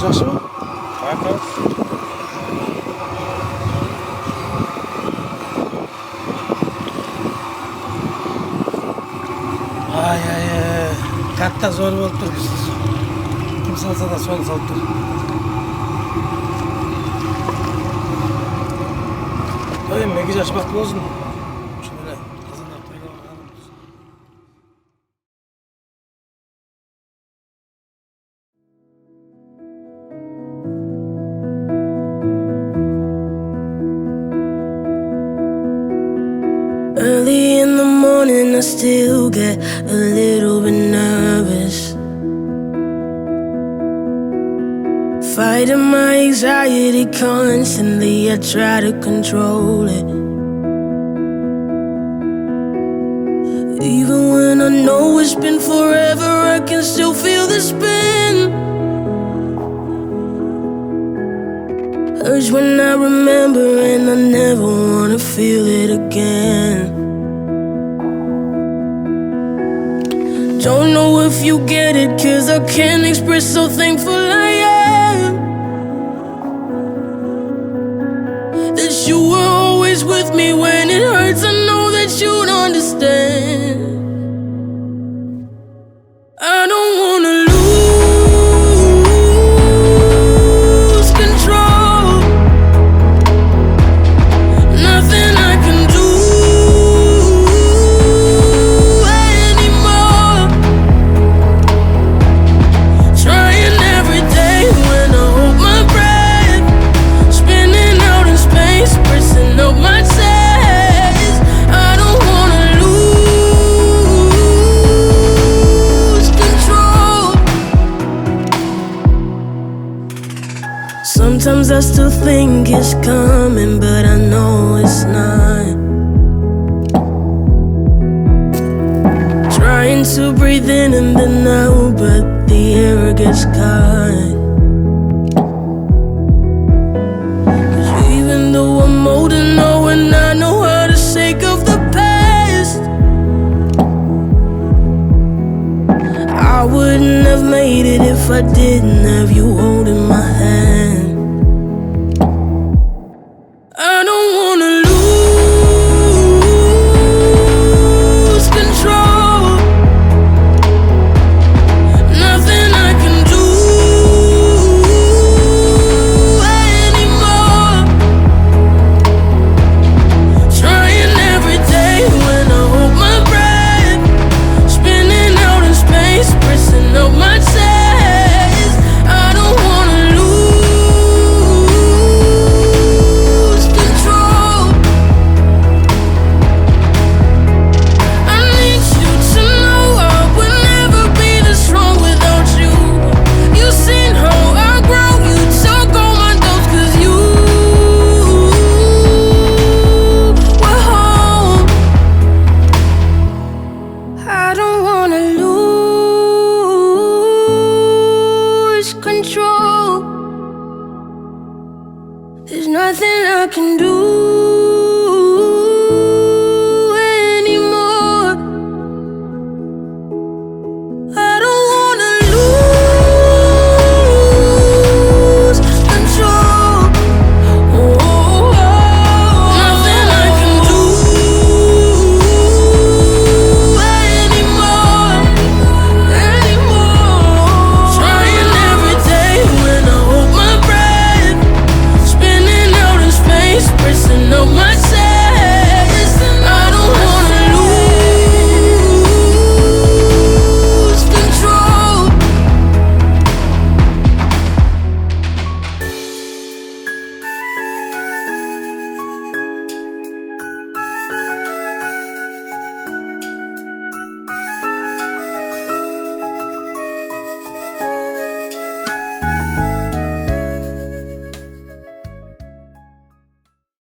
жақсы ма? Акас. Ай, қатта зор болып тұр. Кім салса да соны салып тұр. Ой, мәге жаш бақыт болсын. Шынында қазанда тойға барғанымыз. Early in the morning, I still get a little bit nervous. Fighting my anxiety constantly, I try to control it. Even when I know it's been forever, I can still feel the spin. Urge when I remember, and I never wanna feel it again. Don't know if you get it, 'cause I can't express how thankful I am that you were always with me when it hurts. I know that you'd understand. I don't wanna lose control. Nothing I can do anymore. Trying every day when I hold my breath, spinning out in space, pressing up my chest. I don't wanna lose control. Sometimes I still think it's coming, but I know it's not. Trying to breathe in and then out, but the air gets caught. 'Cause even though I'm older now and I know how to shake off the past, I wouldn't have made it if I didn't have you holding